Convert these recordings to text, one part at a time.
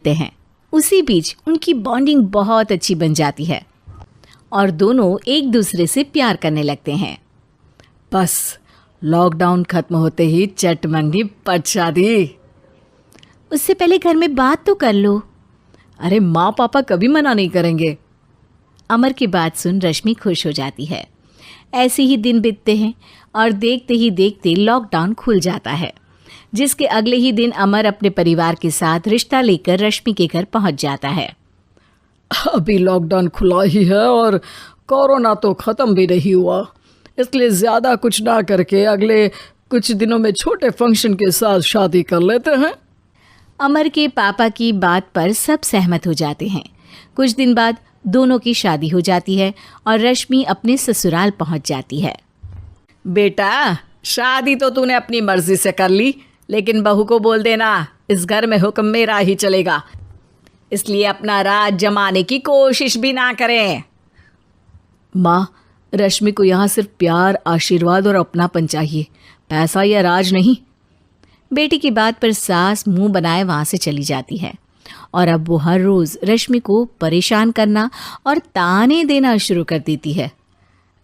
बीतते हैं। उसी बीच उनकी बॉन्डिंग बहुत अच्छी बन जाती है और दोनों एक दूसरे से प्यार करने लगते हैं। बस लॉकडाउन खत्म होते ही चट मंडी पट शादी। उससे पहले घर में बात तो कर लो। अरे माँ पापा कभी मना नहीं करेंगे। अमर की बात सुन रश्मि खुश हो जाती है। ऐसे ही दिन बीतते हैं और देखते ही देखते लॉकडाउन खुल जाता है, जिसके अगले ही दिन अमर अपने परिवार के साथ रिश्ता लेकर रश्मि के घर पहुंच जाता है। अभी लॉकडाउन खुला ही है और कोरोना तो ख़त्म भी नहीं हुआ, इसलिए ज़्यादा कुछ ना करके अगले कुछ दिनों में छोटे फंक्शन के साथ शादी कर लेते हैं। अमर के पापा की बात पर सब सहमत हो जाते हैं। कुछ दिन बाद दोनों की शादी हो जाती है और रश्मि अपने ससुराल पहुंच जाती है। बेटा, शादी तो तूने अपनी मर्जी से कर ली, लेकिन बहू को बोल देना इस घर में हुक्म मेरा ही चलेगा, इसलिए अपना राज जमाने की कोशिश भी ना करें। माँ, रश्मि को यहाँ सिर्फ प्यार, आशीर्वाद और अपनापन चाहिए, पैसा या राज नहीं। बेटी की बात पर सास मुंह बनाए वहाँ से चली जाती है और अब वो हर रोज़ रश्मि को परेशान करना और ताने देना शुरू कर देती है।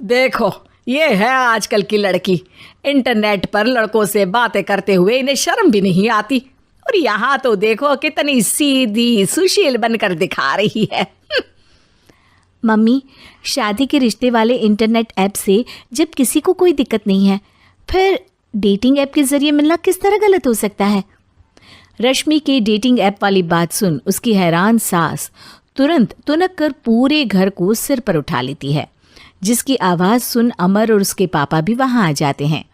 देखो, ये है आजकल की लड़की, इंटरनेट पर लड़कों से बातें करते हुए इन्हें शर्म भी नहीं आती, और यहाँ तो देखो कितनी सीधी सुशील बनकर दिखा रही है। मम्मी, शादी के रिश्ते वाले इंटरनेट ऐप से जब किसी को कोई दिक्कत नहीं है, फिर डेटिंग ऐप के जरिए मिलना किस तरह गलत हो सकता है? रश्मि के डेटिंग ऐप वाली बात सुन उसकी हैरान सास तुरंत तुनक कर पूरे घर को सिर पर उठा लेती है, जिसकी आवाज़ सुन अमर और उसके पापा भी वहाँ आ जाते हैं।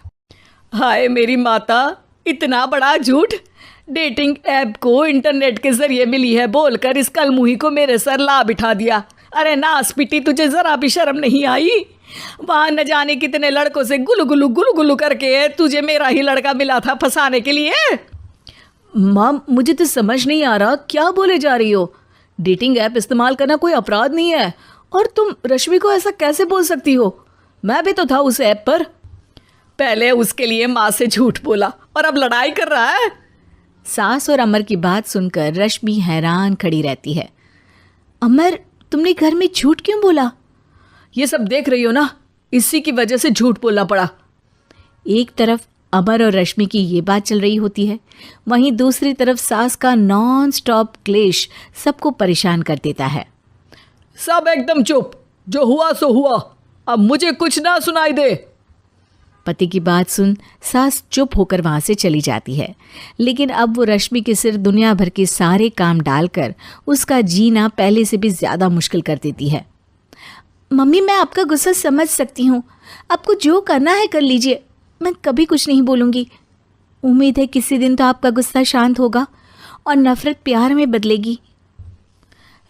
हाय मेरी माता, इतना बड़ा झूठ! डेटिंग ऐप को इंटरनेट के जरिए मिली है बोलकर इस कलमुही को मेरे सर ला बिठा दिया। अरे नास पिटी, तुझे जरा भी शर्म नहीं आई? वहाँ न जाने कितने लड़कों से गुलु गुलु करके तुझे मेरा ही लड़का मिला था फंसाने के लिए। माँ, मुझे तो समझ नहीं आ रहा क्या बोले जा रही हो। डेटिंग ऐप इस्तेमाल करना कोई अपराध नहीं है, और तुम रश्मि को ऐसा कैसे बोल सकती हो? मैं भी तो था उस ऐप पर। पहले उसके लिए माँ से झूठ बोला और अब लड़ाई कर रहा है। सास और अमर की बात सुनकर रश्मि हैरान खड़ी रहती है। अमर, तुमने घर में झूठ क्यों बोला? ये सब देख रही हो ना, इसी की वजह से झूठ बोलना पड़ा। एक तरफ अमर और रश्मि की ये बात चल रही होती है, वहीं दूसरी तरफ सास का नॉन स्टॉप क्लेश सबको परेशान कर देता है। सब एकदम चुप, जो हुआ सो हुआ, अब मुझे कुछ ना सुनाई दे। पति की बात सुन सास चुप होकर वहाँ से चली जाती है, लेकिन अब वो रश्मि के सिर दुनिया भर के सारे काम डालकर उसका जीना पहले से भी ज़्यादा मुश्किल कर देती है। मम्मी, मैं आपका गुस्सा समझ सकती हूँ, आपको जो करना है कर लीजिए, मैं कभी कुछ नहीं बोलूँगी। उम्मीद है किसी दिन तो आपका गुस्सा शांत होगा और नफ़रत प्यार में बदलेगी।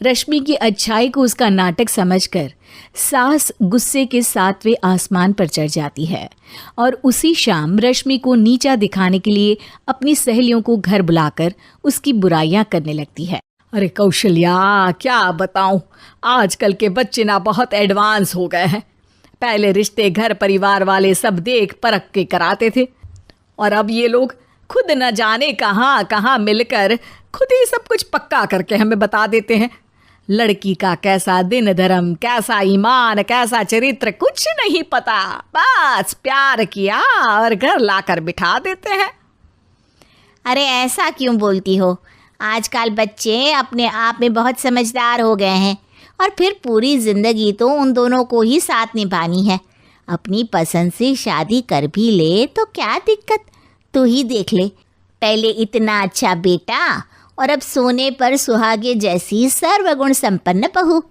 रश्मि की अच्छाई को उसका नाटक समझकर सास गुस्से के 7वें आसमान पर चढ़ जाती है और उसी शाम रश्मि को नीचा दिखाने के लिए अपनी सहेलियों को घर बुलाकर उसकी बुराइयां करने लगती है। अरे कौशल्या, क्या बताऊं, आजकल के बच्चे ना बहुत एडवांस हो गए हैं। पहले रिश्ते घर परिवार वाले सब देख परख के कराते थे, और अब ये लोग खुद न जाने कहाँ कहाँ मिलकर खुद ही सब कुछ पक्का करके हमें बता देते हैं। लड़की का कैसा दिन धर्म, कैसा ईमान, कैसा चरित्र कुछ नहीं पता, बस प्यार किया और घर लाकर बिठा देते हैं। अरे ऐसा क्यों बोलती हो? आजकल बच्चे अपने आप में बहुत समझदार हो गए हैं, और फिर पूरी ज़िंदगी तो उन दोनों को ही साथ निभानी है। अपनी पसंद से शादी कर भी ले तो क्या दिक्कत, तू ही देख ले, पहले इतना अच्छा बेटा और अब सोने पर सुहागे जैसी सर्वगुण संपन्न बहू।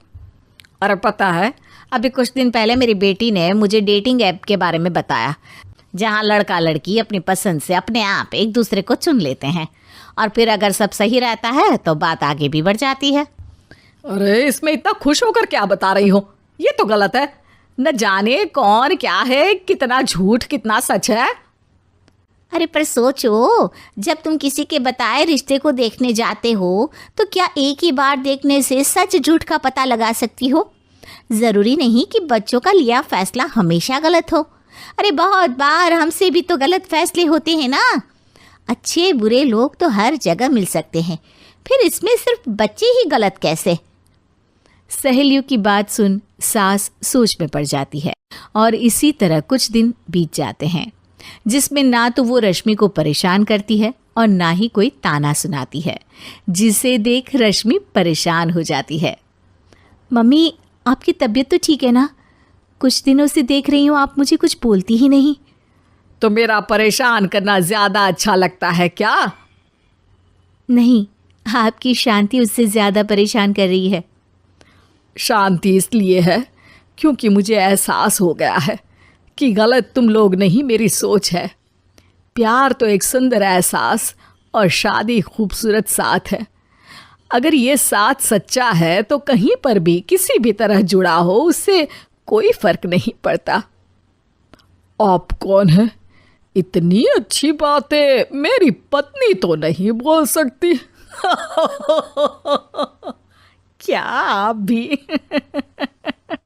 और पता है, अभी कुछ दिन पहले मेरी बेटी ने मुझे डेटिंग ऐप के बारे में बताया, जहाँ लड़का लड़की अपनी पसंद से अपने आप एक दूसरे को चुन लेते हैं, और फिर अगर सब सही रहता है तो बात आगे भी बढ़ जाती है। अरे इसमें इतना खुश होकर क्या बता रही हो? ये तो गलत है। न जाने कौन क्या है, कितना झूठ कितना सच है। अरे पर सोचो, जब तुम किसी के बताए रिश्ते को देखने जाते हो तो क्या एक ही बार देखने से सच झूठ का पता लगा सकती हो? ज़रूरी नहीं कि बच्चों का लिया फैसला हमेशा गलत हो। अरे बहुत बार हमसे भी तो गलत फैसले होते हैं ना। अच्छे बुरे लोग तो हर जगह मिल सकते हैं, फिर इसमें सिर्फ बच्चे ही गलत कैसे? सहेलियों की बात सुन सास सोच में पड़ जाती है और इसी तरह कुछ दिन बीत जाते हैं जिसमें ना तो वो रश्मि को परेशान करती है और ना ही कोई ताना सुनाती है, जिसे देख रश्मि परेशान हो जाती है। मम्मी, आपकी तबीयत तो ठीक है ना? कुछ दिनों से देख रही हूँ आप मुझे कुछ बोलती ही नहीं। तो मेरा परेशान करना ज्यादा अच्छा लगता है क्या? नहीं, आपकी शांति उससे ज्यादा परेशान कर रही है। शांति इसलिए है क्योंकि मुझे एहसास हो गया है कि गलत तुम लोग नहीं, मेरी सोच है। प्यार तो एक सुंदर एहसास और शादी खूबसूरत साथ है। अगर ये साथ सच्चा है तो कहीं पर भी किसी भी तरह जुड़ा हो उससे कोई फर्क नहीं पड़ता। आप कौन है? इतनी अच्छी बातें मेरी पत्नी तो नहीं बोल सकती। क्या आप भी?